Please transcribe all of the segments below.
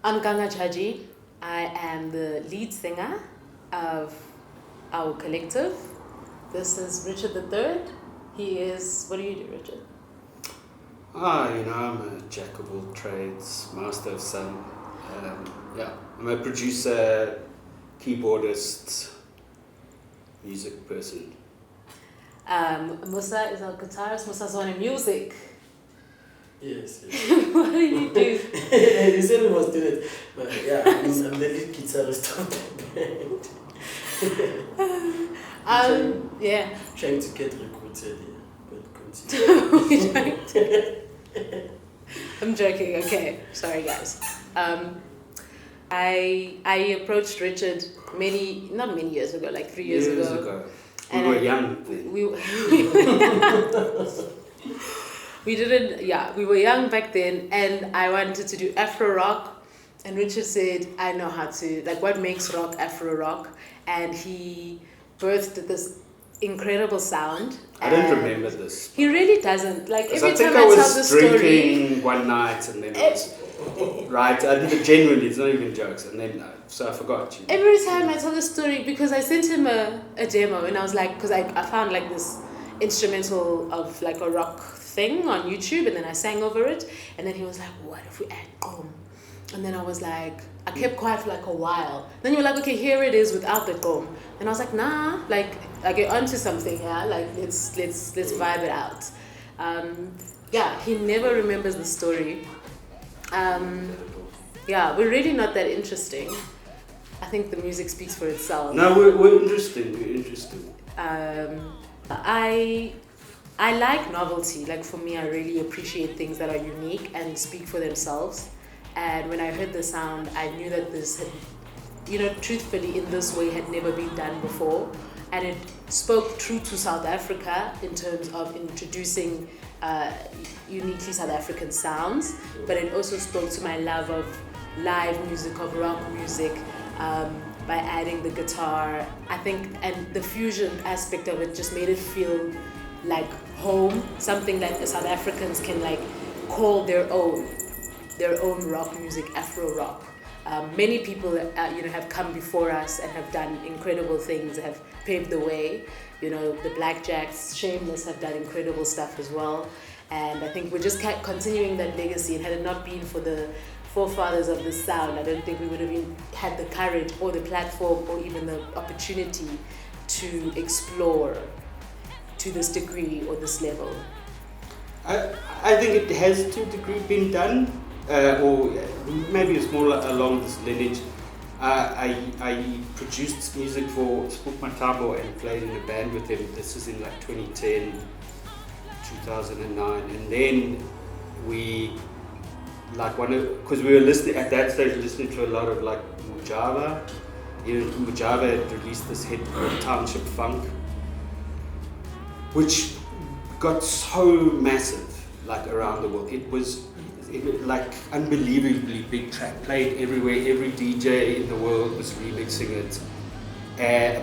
I'm Ganga Jaji. I am the lead singer of our collective. This is Richard the Third. He is. What do you do, Richard? I'm a jack of all trades, master of some. I'm a producer, keyboardist, music person. Musa is our guitarist. Musa's on in music. Yes. What do you do? You said we must do it. But yeah, I'm the lead guitarist of the band. Yeah. Trying to get recruited here, but continue. I'm joking. Okay, sorry guys. I approached Richard not many years ago, like 3 years ago. We were young then. We were young back then, and I wanted to do Afro rock, and Richard said, I know how to, like, what makes rock Afro rock, and he birthed this incredible sound. I don't remember this. He really doesn't. Like, every time I tell the was story, drinking one night, and then I was right. I did it genuinely. It's not even jokes. And then so I forgot you. Every time I tell the story, because I sent him a demo, and I was like, because I found like this instrumental of like a rock thing on YouTube, and then I sang over it, and then he was like, what if we add Gqom? And then I was like, I kept quiet for like a while. Then you were like, okay, here it is without the Gqom. And I was like, nah, like I get onto something here, like let's vibe it out. He never remembers the story. We're really not that interesting. I think the music speaks for itself. No, we're interesting. We're interesting. I like novelty. Like, for me, I really appreciate things that are unique and speak for themselves. And when I heard the sound, I knew that this had, truthfully, in this way, had never been done before. And it spoke true to South Africa in terms of introducing uniquely South African sounds. But it also spoke to my love of live music, of rock music, by adding the guitar. I think, and the fusion aspect of it just made it feel like home, something that the South Africans can like call their own rock music, Afro rock. Many people have come before us and have done incredible things, have paved the way. The Blackjacks, Shameless have done incredible stuff as well. And I think we're just continuing that legacy. And had it not been for the forefathers of the sound, I don't think we would have had the courage or the platform or even the opportunity to explore to this degree or this level. I think it has to a degree been done, or maybe it's more along this lineage. I produced music for Spook Matabo and played in a band with him. This is in like 2010, 2009, and then we because we were listening at that stage, listening to a lot of like Mujava. Mujava had released this hit called Township Funk, which got so massive, like around the world. It was like unbelievably big track, played everywhere. Every DJ in the world was remixing it.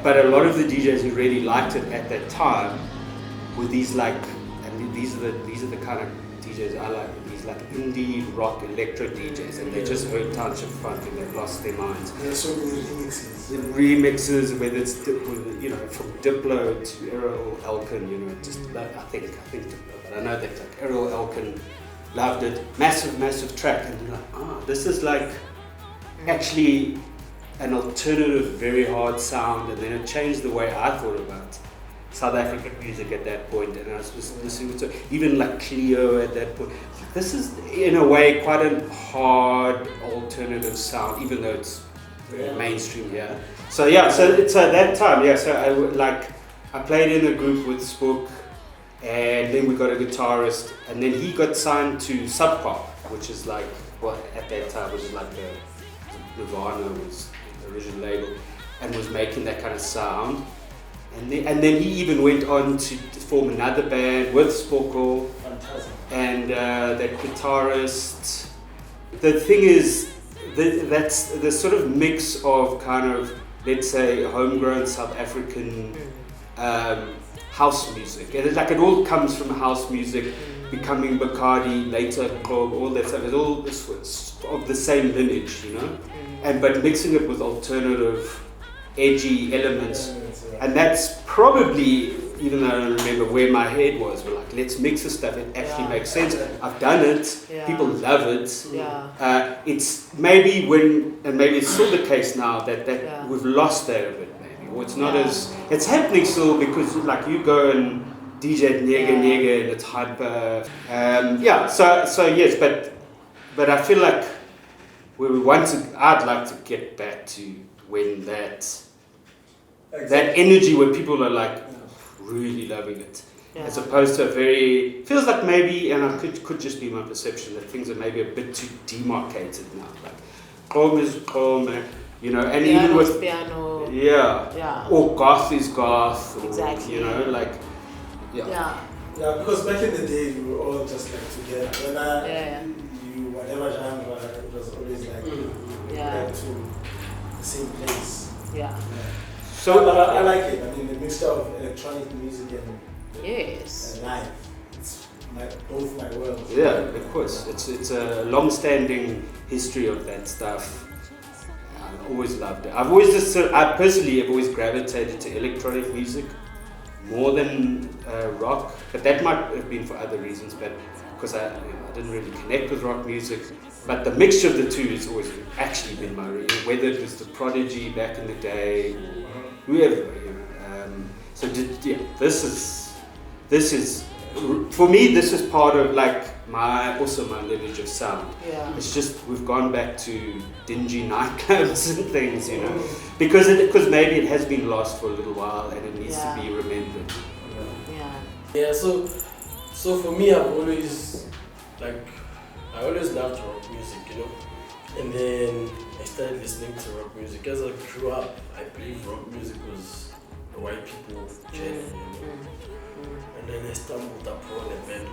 But a lot of the DJs who really liked it at that time were these like, and these are the kind of DJs I like. These like indie rock electro DJs, and they just heard Township Funk and they've lost their minds. There's so many remixes. The remixes, whether it's from Diplo to Errol Elkin, I think Diplo, but I know that like Errol Elkin loved it. Massive track, and you're like, this is like actually an alternative, very hard sound, and then it changed the way I thought about South African music at that point, and I was just listening to even like Cleo at that point. This is in a way quite a hard alternative sound, even though it's very mainstream here. So it's at that time, I played in a group with Spook, and then we got a guitarist, and then he got signed to Sub Pop, which is like, at that time was like Nirvana was the original label, and was making that kind of sound. And then he even went on to form another band with Spoko. Fantastic. And that guitarist. The thing is, that's the sort of mix of kind of, let's say, homegrown South African house music. And it all comes from house music becoming Bacardi, later Gqom, all that stuff. It's all this of the same lineage, you know, but mixing it with alternative, edgy elements, and that's probably, even though I don't remember where my head was, but like, let's mix this stuff. It actually makes sense. I've done it. People love it. It's maybe maybe it's still the case now that we've lost that a bit, maybe, or it's not as it's happening still, because like you go and DJ Nega and it's hyper. So yes, but I feel like I'd like to get back to when that energy where people are like really loving it, as opposed to feels like maybe, and I could just be my perception, that things are maybe a bit too demarcated now. Like Gqom is Gqom, you know, and piano even with piano, or goth is goth, or, exactly, you know, like because back in the day we were all just like together. You whatever genre, it was always like back to the same place. So I like it. I mean, the mixture of electronic music and live. It's both my worlds. Yeah, of course. It's a long-standing history of that stuff. I've always loved it. I personally have always gravitated to electronic music more than rock, but that might have been for other reasons. But because I didn't really connect with rock music. But the mixture of the two has always actually been my reason. Whether it was the Prodigy back in the day, whoever, you know. This is for me. This is part of like my lineage of sound. It's just we've gone back to dingy nightclubs and things, you know, because maybe it has been lost for a little while and it needs to be remembered. So for me, I always loved rock music, you know, and then I started listening to rock music. As I grew up, I believe rock music was the white people genre, you know. And then I stumbled upon a band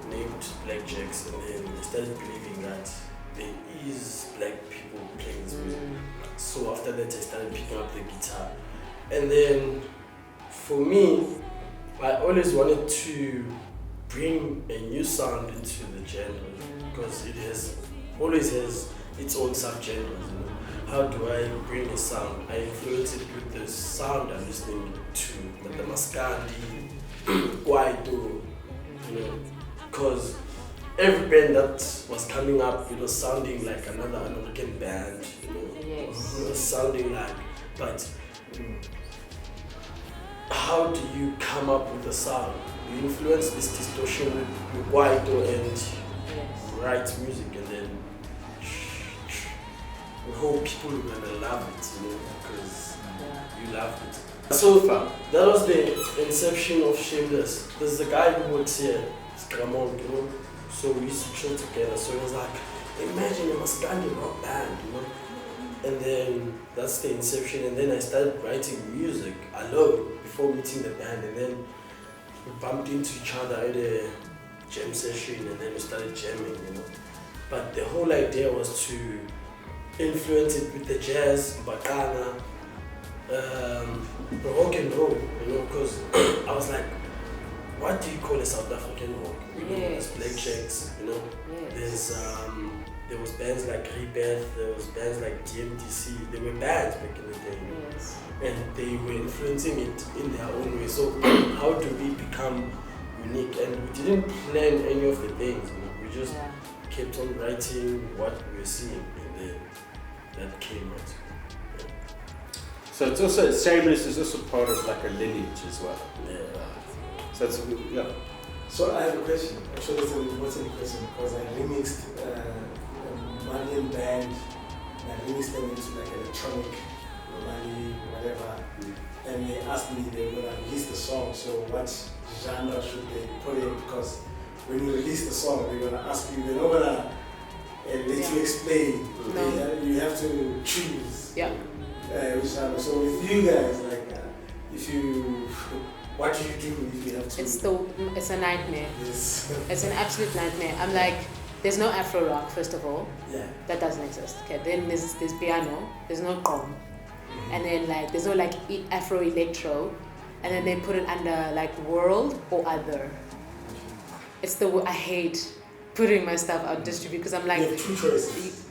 named Blackjacks, and then I started believing that there is black people playing this music. So after that, I started picking up the guitar, and then for me, I always wanted to bring a new sound into the genre, because it always has its own subgenres, you know. How do I bring a sound? I influence it with the sound I'm listening to, like the Maskandi, Kwaito, you know, because every band that was coming up, it was sounding like another American band, you know. It was sounding like, but how do you come up with a sound? You influence this distortion with Kwaito and write music, and then we hope people are gonna love it, you know, because you love it. So that was the inception of Shameless. There's a guy who works here, it's Gqom, you know. So we used to chill together. So he was like, imagine a Maskandi rock band, you know. And then that's the inception. And then I started writing music alone before meeting the band. And then we bumped into each other at a jam session, and then we started jamming, you know. But the whole idea was to influence it with the jazz, bacana, rock and roll, you know, because I was like, what do you call a South African rock? You know, there's Blackjacks, you know, there was bands like Rebirth, there was bands like DMDC, there were bands back in the day, you know, and they were influencing it in their own way. So how do we become unique? And we didn't plan any of the things, you know, we just kept on writing what we were seeing, and then that came out. So it's also, Shameless is also part of like a lineage as well. So it's, So I have a question. Actually, it's an important question, because I remixed a Malian band, and I remixed them into like electronic, Mali, whatever. And they asked me, they were going to release the song, so what genre should they put in? Because when you release the song, they're going to ask you, they're not going to let you explain. You have to choose. Which genre. So with you guys, like, what do you do if you have to? It's a nightmare. Yes. It's an absolute nightmare. I'm like, there's no Afro rock, first of all. That doesn't exist. Okay, then there's piano. There's no Gqom, and then like there's no like Afro electro, and then they put it under like world or other. it's I hate putting my stuff out distribute because I'm like, You have two choices.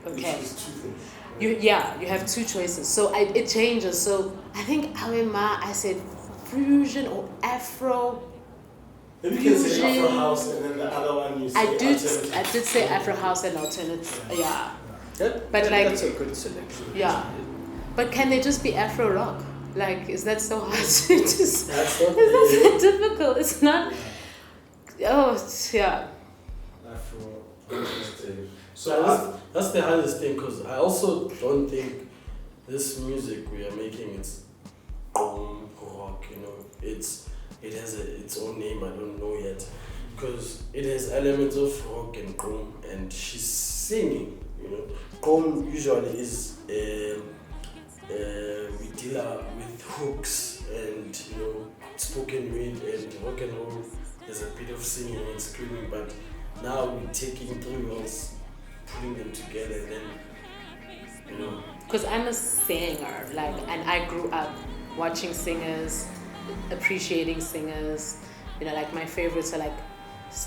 okay. It's two things. You have two choices. So it changes. So I think Awema, I said fusion or Afro. Maybe you can say Fusion. Afro House and then the other one you say I did alternative. say Afro House and alternative. Yeah. That, But like- that's a good selection. Yeah. But can they just be Afro rock? Like, is that so hard to just... That's not It's not so difficult. It's not... Oh, yeah. Afro alternative. So So that's the hardest thing because I also don't think this music we are making is rock. You know, it has its own name. I don't know yet because it has elements of rock and Gqom, and she's singing. You know, Gqom usually is we deal with hooks and spoken word and rock and roll. There's a bit of singing and screaming, but now we're taking 3 words, putting them together, and then Because I'm a singer, like, and I grew up watching singers, appreciating singers. Like my favorites are like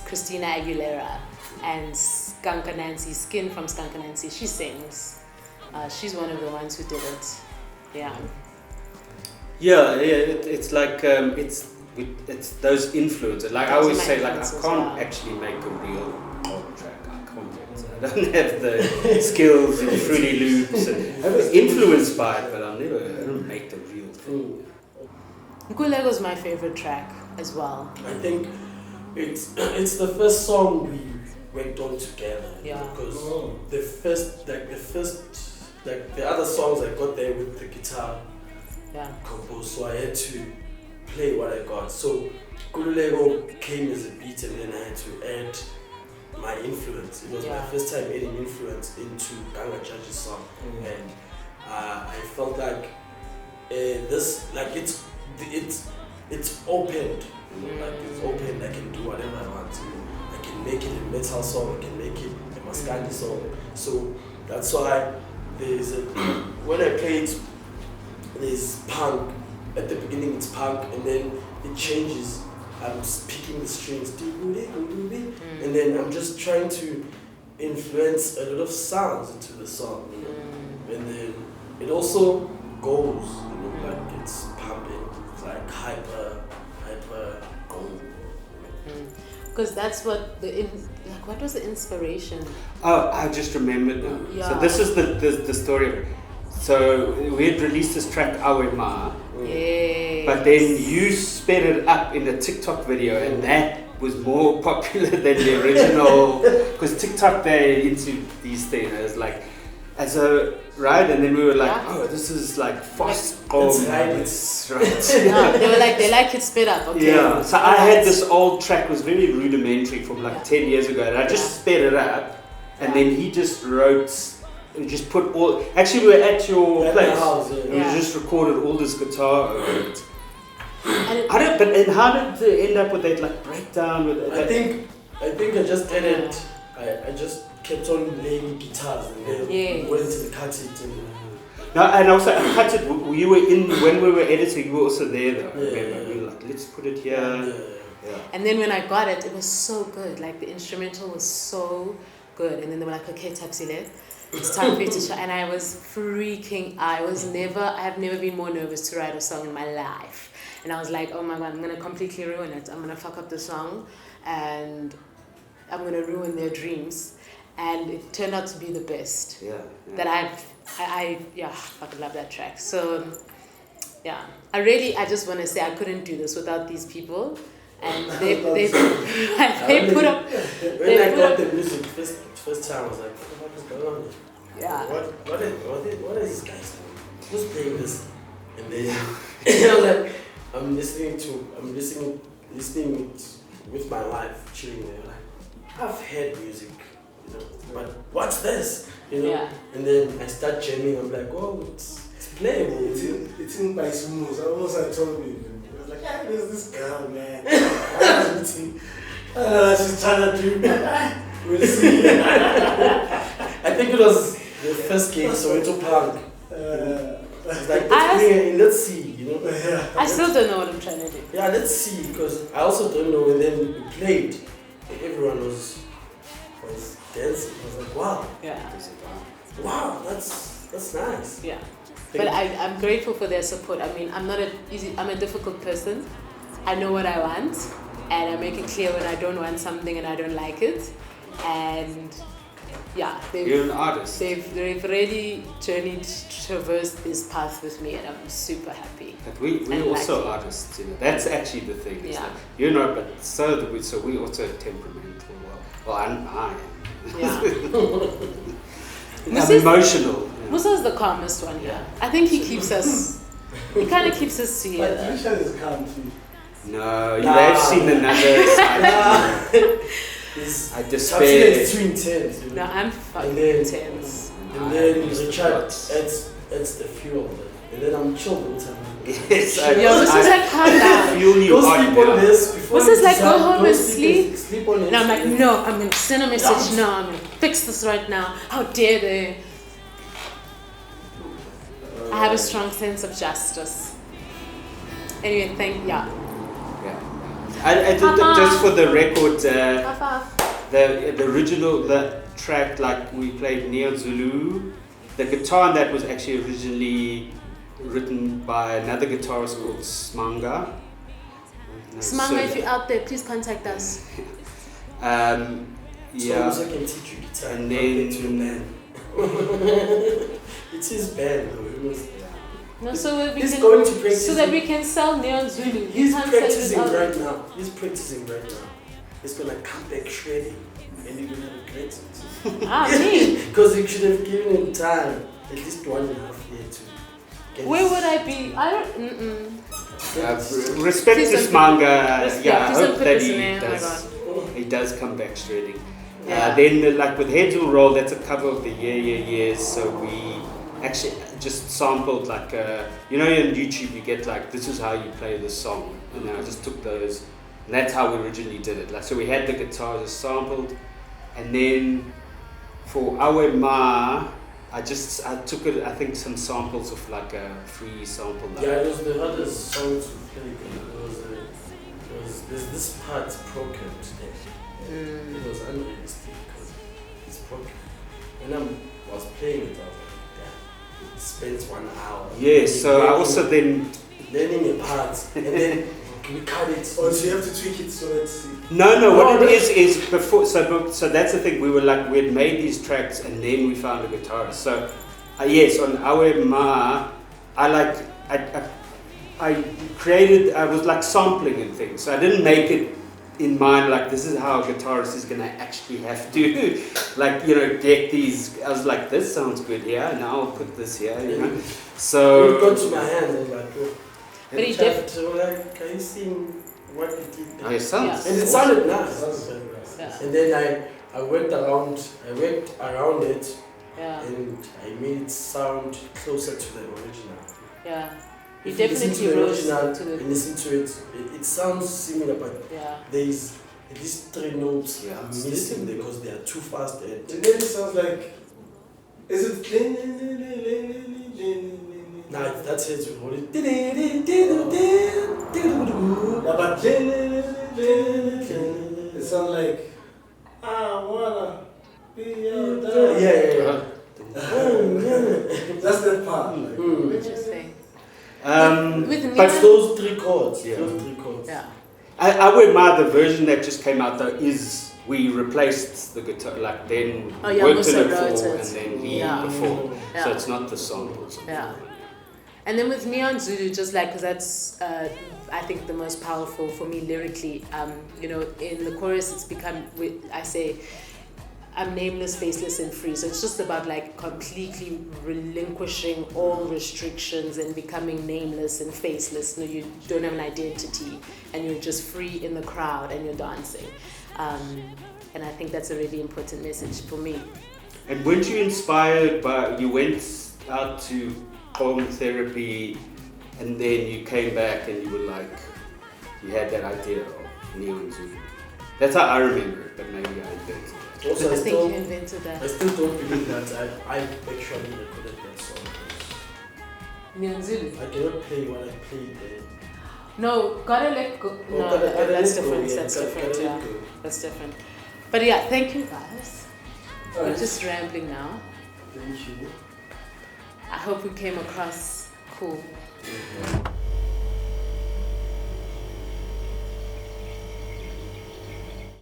Christina Aguilera and Skanka Nancy, Skin from Skanka Nancy. She sings. She's one of the ones who did it. Yeah. Yeah, it's like it's those influences. Like I Those always are my say, like I influences, can't yeah. actually make a real pop track. I can't do it. I don't have the skills and Fruity Loops. And I'm influenced by it, but I don't make the real thing. Nkulego's my favorite track as well. I think it's the first song we worked on together. Yeah. Because the other songs I got there with the guitar Yeah. composed, so I had to play what I got. So Kululego came as a beat, and then I had to add my influence. It was my first time adding influence into Ganga Jaji's song, and I felt like this, like it's opened. Like it's open. I can do whatever I want. I can make it a metal song. I can make it a Maskandi song. So that's why there's when I play it, there's punk. At the beginning it's punk, and then it changes. I'm picking the strings, and then I'm just trying to influence a lot of sounds into the song, and then it also goes, like it's pumping, it's like hyper gold. Because that's what what was the inspiration? Oh, I just remembered now. Yeah. So this is the story of it. So we had released this track Awema, Yeah. but then you sped it up in a TikTok video, and that was more popular than the original. Because TikTok, they're into these things. It was like, right? And then we were like, oh, this is like fast. It's right. No, they like it sped up. Okay. Yeah. So I had this old track, was very rudimentary from like 10 years ago, and I just sped it up, and then he just wrote. We just put all. Actually, we were at your place. House, And we just recorded all this guitar. And And how did it end up with that like breakdown? With I think I just did it. I just kept on laying guitars, and then went to the cut it. And also I cut it. You were in when we were editing. You were also there though. Yeah, remember? We were like, let's put it here. Yeah. And then when I got it, it was so good. Like the instrumental was so good. And then they were like, okay, Tapsile, it's time for you to try. And I was freaking out. I have never been more nervous to write a song in my life. And I was like, oh my God, I'm going to completely ruin it. I'm going to fuck up the song and I'm going to ruin their dreams. And it turned out to be the best. Yeah. That I fucking love that track. So, yeah. I just want to say I couldn't do this without these people. And they put up. When I got the music first time, I was like, what is going on? Yeah. What is this guy doing? Who's playing this? And then I'm like, I'm listening with my life, chilling there. Like, I've heard music, but what's this? Yeah. And then I start jamming. I'm like, oh, it's playable. It's in my smooth. I told you. I was like, there's this girl, man. She's trying to do. We'll see. I think it was the first gig, Soweto Punk. It's like, let's see, I still don't know what I'm trying to do. Yeah, let's see, because I also don't know. And then we played, everyone was dancing. I was like, wow, Yeah. wow, that's nice. Yeah. But I'm grateful for their support. I mean, I'm a difficult person. I know what I want, and I make it clear when I don't want something and I don't like it. And yeah, You're an artist. they've really traversed this path with me, and I'm super happy. But we're also artists, you know. That's actually the thing. It's like, you're not, but so we also temperamental. Well, I am. Yeah. I'm emotional. Musa's the calmest one here. I think he keeps us. He kind of keeps us together. But Richard is calm too. No, you have seen another side. I despair. It's too intense. You know? No, I'm fucking then- intense. And then Richard adds the fuel. And then I'm chilled all the time. Yes, Yo, Musa's like, calm down. feel you Go on sleep on now. this before Musa's you like, go decide, home and sleep. Sleep on it. And I'm like, no, I'm going to send a message now. I'm going to fix this right now. How dare they? I have a strong sense of justice. Anyway, Yeah. I did just for the record, the original track, like we played Neo Zulu, the guitar on that was actually originally written by another guitarist called Smanga. Smanga, if you're out there, please contact us. Yeah. So I can teach you guitar. And then to a man. It's his band though. It was, No, so he's going to practice. so that we can sell Neon Zulu. He's can't sell it practicing out. right now. He's practicing right now. He's gonna come back shredding, and you're gonna regret it. Ah, me. Because you should have given him time, at least 1.5 years to get. Where would I be? I don't. Respect Please to don't Smanga. put- Yeah, I please don't hope put that this in there. Oh my God. he does come back shredding. Yeah. Then, like with Heads Will Roll, that's a cover of the Years. So we actually just sampled like, you know, on YouTube you get like, this is how you play this song. And then I just took those, and that's how we originally did it. Like, so we had the guitar just sampled, and then for Awe Ma, I took it, I think some samples of like a free sample. Yeah, it was the hardest song to play. There's this part broken today. It was unrealistic because it's broken. When I was playing it, I was like, damn, it spends 1 hour. Yes, so I also then learning a part, and then we cut it. Oh, so you have to tweak it so it's. No, what it is before. So that's the thing. We had made these tracks, and then we found a guitarist. So yes, on Awe Ma, I created. I was like sampling and things. So I didn't make it in mind like this is how a guitarist is gonna actually have to, like, you know, get these. I was like, this sounds good here. Now I'll put this here. You know. So When it got to my hands, I was like, oh. But he like, can you sing what you did? Oh, it sounds. And it sounded nice. Yeah. And then I worked around it, Yeah. and I made it sound closer to the original. Yeah. You If you listen to definitely the rose original to the. and listen to it, it sounds similar, but Yeah. there is at least 3 notes Yeah, I'm it's missing because they are too fast. And And then it sounds like. Is it. now that's it. We hold it. Yeah, but. It sounds like. I wanna be your dad. Yeah. That's that part. Like. Interesting. With but It's those 3 chords. Yeah. Those 3 chords. Yeah. Awe Ma, the version that just came out though, is we replaced the guitar, like then Oh, yeah, worked on Musa it for, wrote it. and then he Yeah. performed. So Yeah. it's not the samples. Yeah. And then with Neon Zulu, just like, because that's, I think, the most powerful for me lyrically. You know, in the chorus, it's become, I say, I'm nameless, faceless, and free. So it's just about like completely relinquishing all restrictions and becoming nameless and faceless. You know, you don't have an identity, and you're just free in the crowd, and you're dancing. And I think that's a really important message for me. And weren't you inspired by, you went out to Gqom therapy, and then you came back and you were like, you had that idea of Neon Zulu. That's how I remember it, but maybe I invented it. Also, I think you invented I that. still don't believe that I actually recorded that song. Neon Zulu. I cannot play what I played there. No, gotta let go. Oh, No, gotta that's let go, different. yeah, That's gotta different. let Yeah, go. that's different. But yeah, thank you guys. We're Alright. just rambling now. Thank you. I hope we came across cool. Mhm.